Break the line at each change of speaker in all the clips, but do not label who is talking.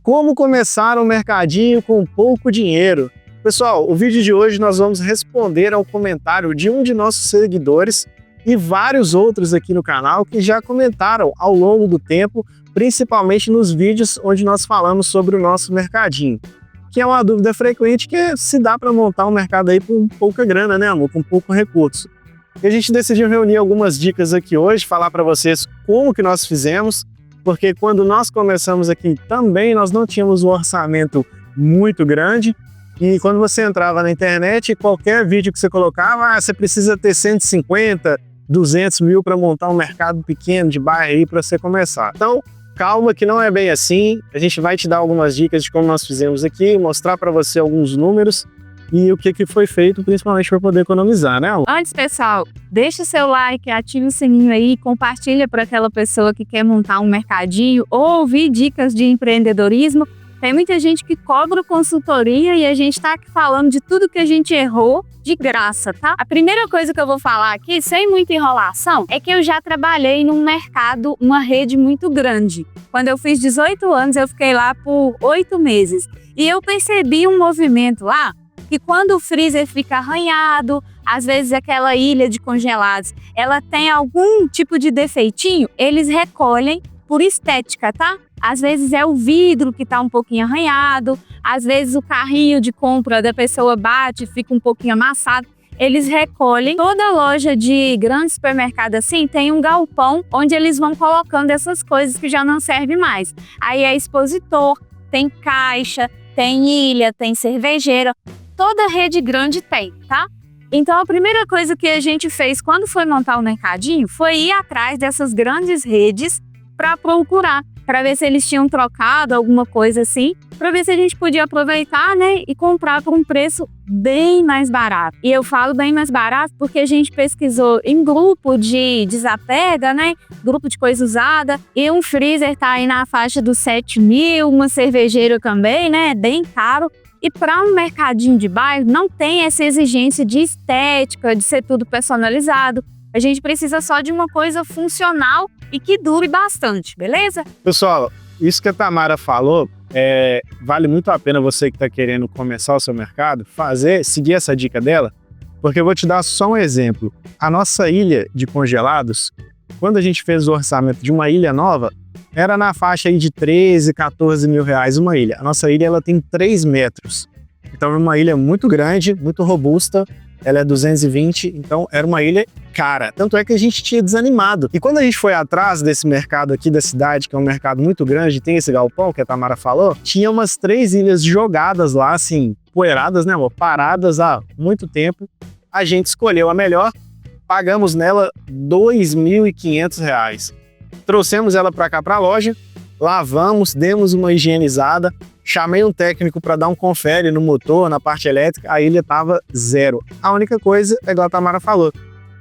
Como começar um mercadinho com pouco dinheiro? Pessoal, o vídeo de hoje nós vamos responder ao comentário de um de nossos seguidores e vários outros aqui no canal que já comentaram ao longo do tempo, principalmente nos vídeos onde nós falamos sobre o nosso mercadinho. Que é uma dúvida frequente, que é se dá para montar um mercado aí com pouca grana, né, amor? Com pouco recurso. E a gente decidiu reunir algumas dicas aqui hoje, falar para vocês como que nós fizemos, porque quando nós começamos aqui também nós não tínhamos um orçamento muito grande, e quando você entrava na internet, qualquer vídeo que você colocava, você precisa ter 150, 200 mil para montar um mercado pequeno de bairro aí para você começar. Então, calma que não é bem assim, a gente vai te dar algumas dicas de como nós fizemos aqui, mostrar para você alguns números e o que foi feito, principalmente para poder economizar, né, amor?
Antes, pessoal, deixa o seu like, ative o sininho aí, compartilha para aquela pessoa que quer montar um mercadinho ou ouvir dicas de empreendedorismo. Tem muita gente que cobra consultoria e a gente tá aqui falando de tudo que a gente errou de graça, tá? A primeira coisa que eu vou falar aqui, sem muita enrolação, é que eu já trabalhei num mercado, uma rede muito grande. Quando eu fiz 18 anos, eu fiquei lá por 8 meses. E eu percebi um movimento lá, que quando o freezer fica arranhado, às vezes aquela ilha de congelados, ela tem algum tipo de defeitinho, eles recolhem por estética, tá? Às vezes é o vidro que tá um pouquinho arranhado, às vezes o carrinho de compra da pessoa bate e fica um pouquinho amassado. Eles recolhem. Toda loja de grande supermercado assim tem um galpão onde eles vão colocando essas coisas que já não servem mais. Aí é expositor, tem caixa, tem ilha, tem cervejeira. Toda rede grande tem, tá? Então a primeira coisa que a gente fez quando foi montar o mercadinho foi ir atrás dessas grandes redes para procurar, para ver se eles tinham trocado alguma coisa assim, para ver se a gente podia aproveitar, né, e comprar por um preço bem mais barato. E eu falo bem mais barato porque a gente pesquisou em grupo de desapega, né, grupo de coisa usada, e um freezer tá aí na faixa dos 7 mil, uma cervejeira também, né, bem caro. E para um mercadinho de bairro não tem essa exigência de estética, de ser tudo personalizado. A gente precisa só de uma coisa funcional e que dure bastante, beleza?
Pessoal, isso que a Tamara falou, vale muito a pena você que está querendo começar o seu mercado, seguir essa dica dela, porque eu vou te dar só um exemplo. A nossa ilha de congelados, quando a gente fez o orçamento de uma ilha nova, era na faixa aí de 13, 14 mil reais uma ilha. A nossa ilha ela tem 3 metros, então é uma ilha muito grande, muito robusta, ela é 220, então era uma ilha cara. Tanto é que a gente tinha desanimado. E quando a gente foi atrás desse mercado aqui da cidade, que é um mercado muito grande, tem esse galpão que a Tamara falou, tinha umas 3 ilhas jogadas lá, assim, poeiradas, né, amor? Paradas há muito tempo. A gente escolheu a melhor, pagamos nela R$ 2.500. Trouxemos ela para cá para a loja, lavamos, demos uma higienizada, chamei um técnico para dar um confere no motor, na parte elétrica, a ilha estava zero. A única coisa, é igual a Tamara falou,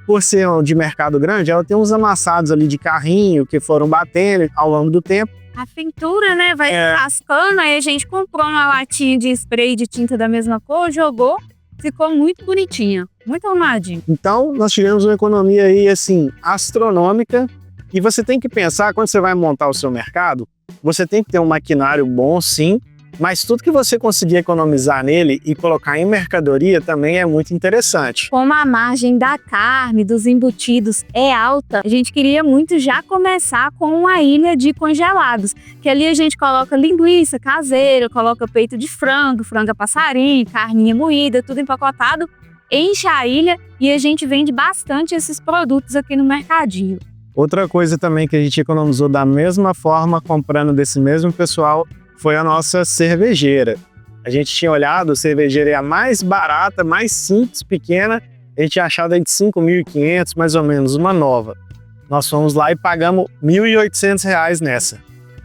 por ser de mercado grande, ela tem uns amassados ali de carrinho que foram batendo ao longo do tempo.
A pintura, né, vai rascando, aí a gente comprou uma latinha de spray de tinta da mesma cor, jogou, ficou muito bonitinha, muito arrumadinho.
Então, nós tivemos uma economia aí, assim, astronômica. E você tem que pensar, quando você vai montar o seu mercado, você tem que ter um maquinário bom, sim, mas tudo que você conseguir economizar nele e colocar em mercadoria também é muito interessante.
Como a margem da carne, dos embutidos é alta, a gente queria muito já começar com uma ilha de congelados, que ali a gente coloca linguiça caseira, coloca peito de frango, frango a passarinho, carninha moída, tudo empacotado, enche a ilha e a gente vende bastante esses produtos aqui no mercadinho.
Outra coisa também que a gente economizou da mesma forma, comprando desse mesmo pessoal, foi a nossa cervejeira. A gente tinha olhado, a cervejeira é a mais barata, mais simples, pequena, a gente tinha achado aí de 5.500, mais ou menos, uma nova. Nós fomos lá e pagamos R$ 1.800 nessa.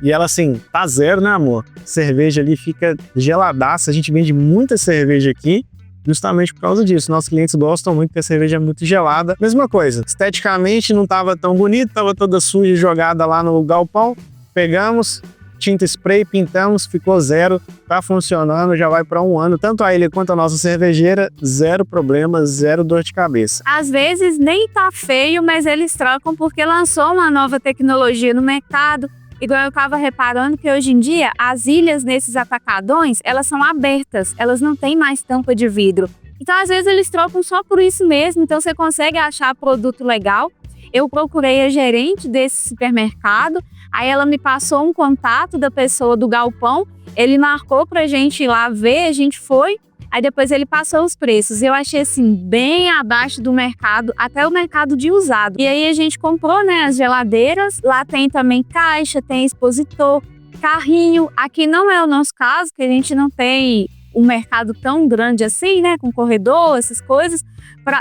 E ela assim, tá zero, né, amor? Cerveja ali fica geladaça, a gente vende muita cerveja aqui, justamente por causa disso. Nossos clientes gostam muito porque a cerveja é muito gelada. Mesma coisa, esteticamente não estava tão bonito, estava toda suja jogada lá no galpão. Pegamos, tinta spray, pintamos, ficou zero, tá funcionando, já vai para 1 ano. Tanto a ilha quanto a nossa cervejeira, zero problema, zero dor de cabeça.
Às vezes nem tá feio, mas eles trocam porque lançou uma nova tecnologia no mercado Igual eu estava reparando que hoje em dia as ilhas nesses atacadões, elas são abertas, elas não têm mais tampa de vidro. Então às vezes eles trocam só por isso mesmo, então você consegue achar produto legal. Eu procurei a gerente desse supermercado, aí ela me passou um contato da pessoa do galpão, ele marcou pra gente ir lá ver, a gente foi, aí depois ele passou os preços. Eu achei assim, bem abaixo do mercado, até o mercado de usado. E aí a gente comprou, né, as geladeiras, lá tem também caixa, tem expositor, carrinho. Aqui não é o nosso caso, que a gente não tem um mercado tão grande assim, né, com corredor, essas coisas,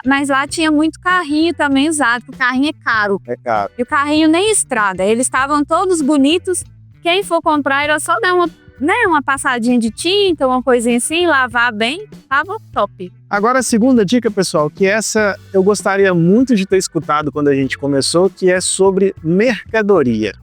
mas lá tinha muito carrinho também usado, porque o carrinho é caro.
É caro.
E o carrinho nem estrada, eles estavam todos bonitos, quem for comprar era só dar uma passadinha de tinta, uma coisinha assim, lavar bem, tava top.
Agora a segunda dica, pessoal, que essa eu gostaria muito de ter escutado quando a gente começou, que é sobre mercadoria.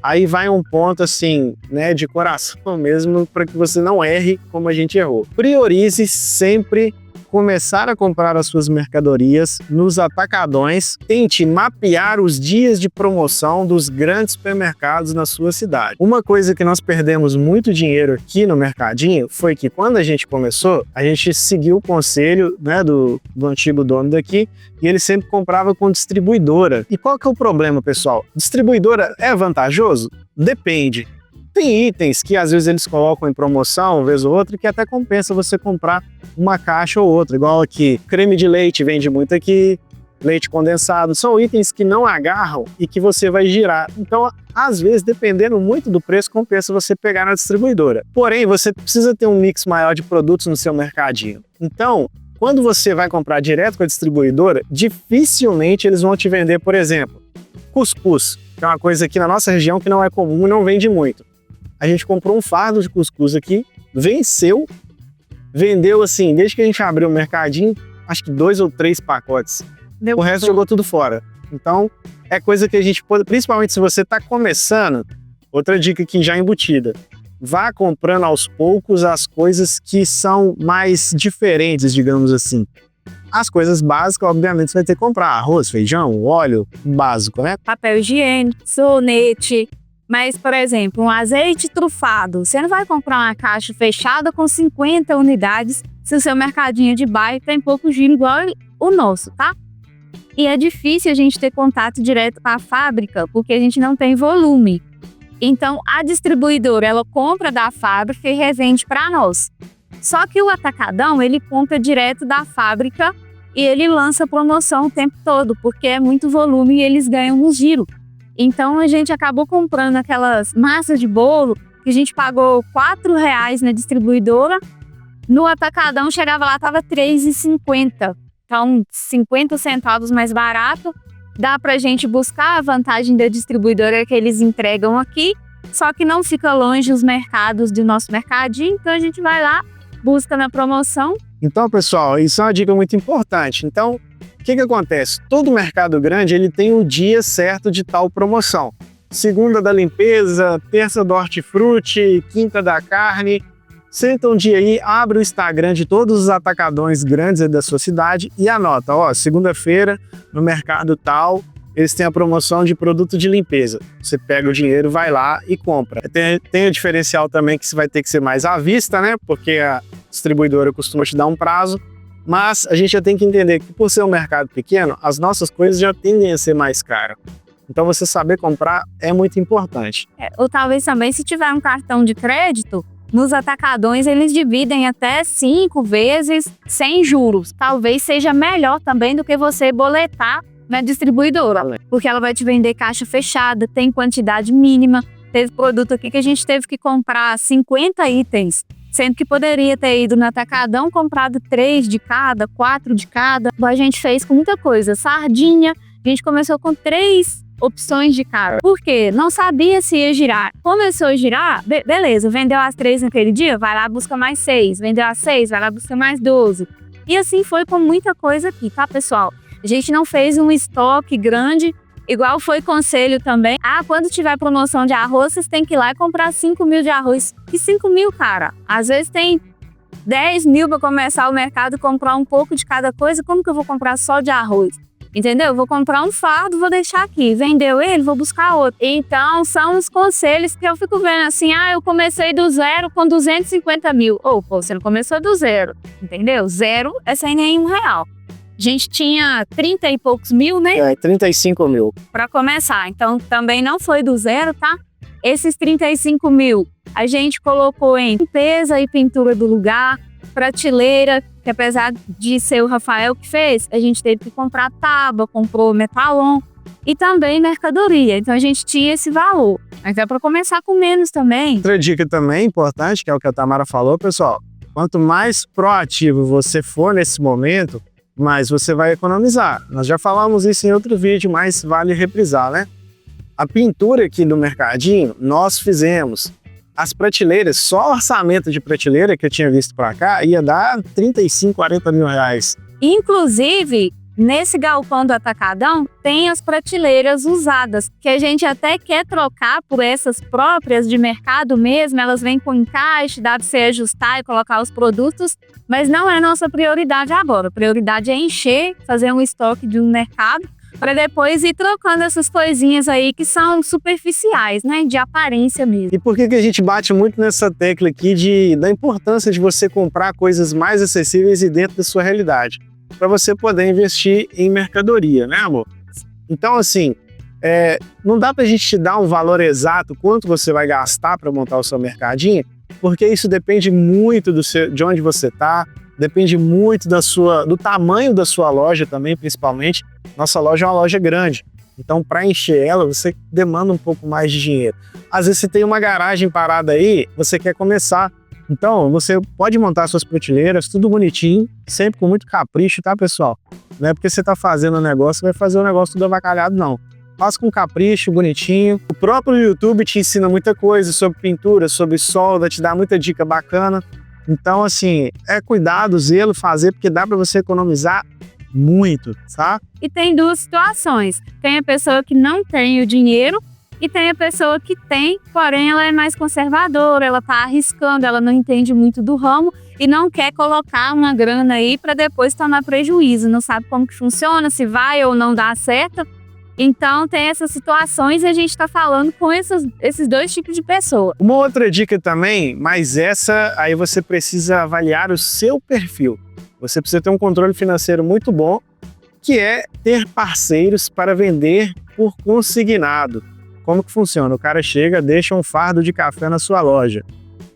Aí vai um ponto assim, né, de coração mesmo, para que você não erre como a gente errou. Priorize sempre começar a comprar as suas mercadorias nos atacadões. Tente mapear os dias de promoção dos grandes supermercados na sua cidade. Uma coisa que nós perdemos muito dinheiro aqui no mercadinho foi que quando a gente começou, a gente seguiu o conselho, né, do antigo dono daqui, e ele sempre comprava com distribuidora. E qual que é o problema, pessoal? Distribuidora é vantajoso? Depende. Tem itens que às vezes eles colocam em promoção, uma vez ou outra, que até compensa você comprar uma caixa ou outra. Igual aqui, creme de leite vende muito aqui, leite condensado. São itens que não agarram e que você vai girar. Então, às vezes, dependendo muito do preço, compensa você pegar na distribuidora. Porém, você precisa ter um mix maior de produtos no seu mercadinho. Então, quando você vai comprar direto com a distribuidora, dificilmente eles vão te vender, por exemplo, cuscuz, que é uma coisa aqui na nossa região que não é comum e não vende muito. A gente comprou um fardo de cuscuz aqui, venceu, vendeu assim, desde que a gente abriu o mercadinho, acho que 2 ou 3 pacotes. O resto jogou tudo fora. Então, é coisa que a gente pode, principalmente se você está começando, outra dica aqui já embutida, vá comprando aos poucos as coisas que são mais diferentes, digamos assim. As coisas básicas, obviamente, você vai ter que comprar arroz, feijão, óleo, básico, né?
Papel higiênico, sabonete. Mas, por exemplo, um azeite trufado, você não vai comprar uma caixa fechada com 50 unidades se o seu mercadinho de bairro tem pouco giro igual o nosso, tá? E é difícil a gente ter contato direto com a fábrica, porque a gente não tem volume. Então, a distribuidora, ela compra da fábrica e revende para nós. Só que o atacadão, ele compra direto da fábrica e ele lança promoção o tempo todo, porque é muito volume e eles ganham no giro. Então a gente acabou comprando aquelas massas de bolo que a gente pagou R$4 na distribuidora. No atacadão chegava lá, estava R$3,50. Então 50 centavos mais barato. Dá pra gente buscar. A vantagem da distribuidora é que eles entregam aqui, só que não fica longe os mercados do nosso mercadinho. Então a gente vai lá, busca na promoção.
Então, pessoal, isso é uma dica muito importante. Então, o que acontece? Todo mercado grande ele tem um dia certo de tal promoção. Segunda da limpeza, terça do hortifruti, quinta da carne. Senta um dia aí, abre o Instagram de todos os atacadões grandes da sua cidade e anota, ó, segunda-feira no mercado tal, eles têm a promoção de produto de limpeza. Você pega o dinheiro, vai lá e compra. Tem o diferencial também que você vai ter que ser mais à vista, né? Porque a distribuidora costuma te dar um prazo. Mas a gente já tem que entender que por ser um mercado pequeno, as nossas coisas já tendem a ser mais caras. Então você saber comprar é muito importante.
Ou talvez também se tiver um cartão de crédito, nos atacadões eles dividem até 5 vezes sem juros. Talvez seja melhor também do que você boletar na distribuidora. Porque ela vai te vender caixa fechada, tem quantidade mínima. Teve produto aqui que a gente teve que comprar 50 itens. Sendo que poderia ter ido no atacadão, comprado 3 de cada, 4 de cada. A gente fez com muita coisa. Sardinha, a gente começou com 3 opções de cada. Por quê? Não sabia se ia girar. Começou a girar, beleza, vendeu as 3 naquele dia, vai lá, busca mais 6. Vendeu as 6, vai lá, busca mais 12. E assim foi com muita coisa aqui, tá, pessoal? A gente não fez um estoque grande, igual foi conselho também. Quando tiver promoção de arroz, vocês têm que ir lá e comprar 5 mil de arroz. Que 5 mil, cara? Às vezes tem 10 mil para começar o mercado e comprar um pouco de cada coisa. Como que eu vou comprar só de arroz? Entendeu? Eu vou comprar um fardo, vou deixar aqui. Vendeu ele, vou buscar outro. Então, são os conselhos que eu fico vendo assim, eu comecei do zero com 250 mil. Pô, você não começou do zero, entendeu? Zero é sem nenhum real. A gente tinha 30 e poucos mil, né?
35 mil.
Para começar. Então, também não foi do zero, tá? Esses 35 mil, a gente colocou em limpeza e pintura do lugar, prateleira, que apesar de ser o Rafael que fez, a gente teve que comprar tábua, comprou metalon e também mercadoria. Então a gente tinha esse valor. Mas é para começar com menos também.
Outra dica também importante, que é o que a Tamara falou, pessoal, quanto mais proativo você for nesse momento, mais você vai economizar. Nós já falamos isso em outro vídeo, mas vale reprisar, né? A pintura aqui do mercadinho, nós fizemos. As prateleiras, só o orçamento de prateleira que eu tinha visto para cá ia dar 35, 40 mil reais.
Inclusive, nesse galpão do Atacadão, tem as prateleiras usadas, que a gente até quer trocar por essas próprias de mercado mesmo. Elas vêm com encaixe, dá para você ajustar e colocar os produtos, mas não é nossa prioridade agora. A prioridade é encher, fazer um estoque de um mercado, para depois ir trocando essas coisinhas aí que são superficiais, né? De aparência mesmo.
E por que a gente bate muito nessa tecla aqui da importância de você comprar coisas mais acessíveis e dentro da sua realidade? Para você poder investir em mercadoria, né, amor? Então, assim, não dá pra gente te dar um valor exato quanto você vai gastar para montar o seu mercadinho, porque isso depende muito de onde você tá, depende muito do tamanho da sua loja também, principalmente. Nossa loja é uma loja grande, então para encher ela você demanda um pouco mais de dinheiro. Às vezes você tem uma garagem parada aí, você quer começar, então você pode montar suas prateleiras, tudo bonitinho, sempre com muito capricho, tá, pessoal? Não é porque você tá fazendo um negócio, vai fazer um negócio tudo avacalhado, não. Faz com capricho, bonitinho. O próprio YouTube te ensina muita coisa sobre pintura, sobre solda, te dá muita dica bacana. Então, assim, cuidado, zelo, fazer, porque dá para você economizar muito, tá?
E tem duas situações. Tem a pessoa que não tem o dinheiro e tem a pessoa que tem, porém ela é mais conservadora, ela tá arriscando, ela não entende muito do ramo e não quer colocar uma grana aí para depois tomar prejuízo, não sabe como que funciona, se vai ou não dá certo. Então tem essas situações e a gente está falando com esses dois tipos de pessoa.
Uma outra dica também, mas essa aí você precisa avaliar o seu perfil. Você precisa ter um controle financeiro muito bom, que é ter parceiros para vender por consignado. Como que funciona? O cara chega, deixa um fardo de café na sua loja.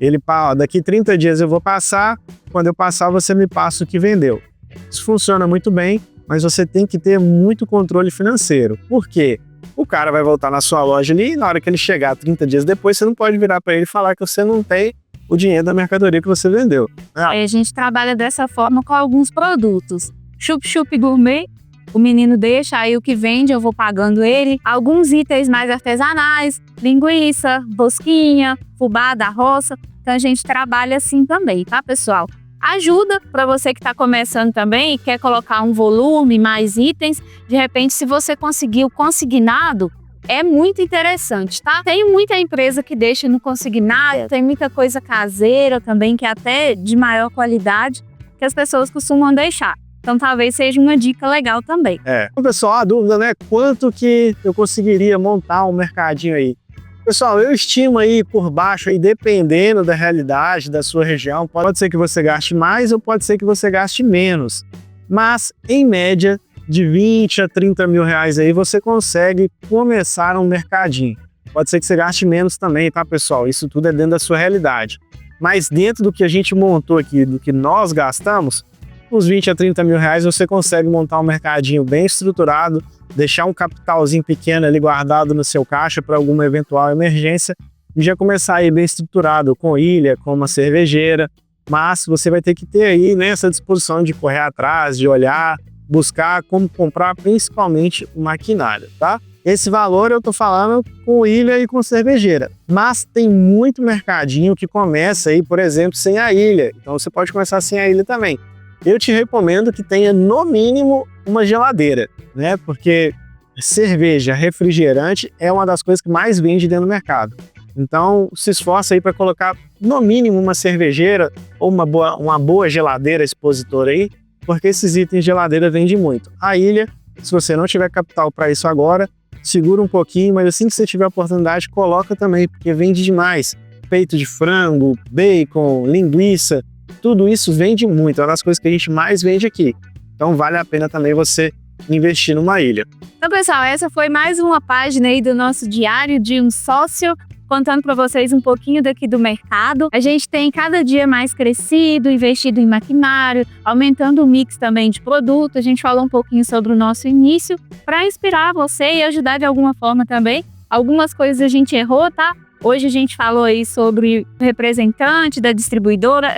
Ele fala, daqui 30 dias eu vou passar, quando eu passar você me passa o que vendeu. Isso funciona muito bem, mas você tem que ter muito controle financeiro. Por quê? O cara vai voltar na sua loja ali e na hora que ele chegar 30 dias depois, você não pode virar para ele e falar que você não tem o dinheiro da mercadoria que você vendeu.
Aí a gente trabalha dessa forma com alguns produtos. Chup-chup gourmet, o menino deixa, aí o que vende eu vou pagando ele. Alguns itens mais artesanais, linguiça, rosquinha, fubá da roça. Então a gente trabalha assim também, tá, pessoal? Ajuda para você que está começando também e quer colocar um volume, mais itens. De repente, se você conseguir o consignado, é muito interessante, tá? Tem muita empresa que deixa no consignado, tem muita coisa caseira também, que é até de maior qualidade, que as pessoas costumam deixar. Então, talvez seja uma dica legal também.
Então, pessoal, a dúvida, né? Quanto que eu conseguiria montar um mercadinho aí? Pessoal, eu estimo aí por baixo, aí, dependendo da realidade da sua região, pode ser que você gaste mais ou pode ser que você gaste menos. Mas, em média, de 20 a 30 mil reais aí, você consegue começar um mercadinho. Pode ser que você gaste menos também, tá, pessoal? Isso tudo é dentro da sua realidade. Mas dentro do que a gente montou aqui, do que nós gastamos, uns 20 a 30 mil reais você consegue montar um mercadinho bem estruturado, deixar um capitalzinho pequeno ali guardado no seu caixa para alguma eventual emergência e já começar aí bem estruturado, com ilha, com uma cervejeira, mas você vai ter que ter aí, né, essa disposição de correr atrás, de olhar, buscar como comprar principalmente o maquinário, tá? Esse valor eu tô falando com ilha e com cervejeira, mas tem muito mercadinho que começa aí, por exemplo, sem a ilha, então você pode começar sem a ilha também. Eu te recomendo que tenha no mínimo uma geladeira, né? Porque cerveja, refrigerante é uma das coisas que mais vende dentro do mercado. Então se esforça aí para colocar no mínimo uma cervejeira ou uma boa geladeira expositora aí, porque esses itens de geladeira vendem muito. A ilha Se você não tiver capital para isso agora, segura um pouquinho, mas assim que você tiver a oportunidade, coloca também, porque vende demais. Peito de frango, bacon, linguiça, tudo isso vende muito, é uma das coisas que a gente mais vende aqui. Então vale a pena também você investir numa ilha.
Então, pessoal, essa foi mais uma página aí do nosso Diário de um Sócio, contando para vocês um pouquinho daqui do mercado. A gente tem cada dia mais crescido, investido em maquinário, aumentando o mix também de produto. A gente falou um pouquinho sobre o nosso início para inspirar você e ajudar de alguma forma também. Algumas coisas a gente errou, tá? Hoje a gente falou aí sobre o representante da distribuidora,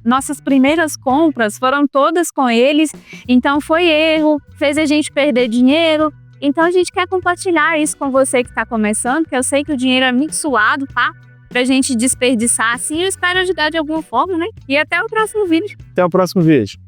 nossas primeiras compras foram todas com eles, então foi erro, fez a gente perder dinheiro. Então a gente quer compartilhar isso com você que está começando, porque eu sei que o dinheiro é muito suado, tá? Pra gente desperdiçar assim, eu espero ajudar de alguma forma, né? E até o próximo vídeo.
Até o próximo vídeo.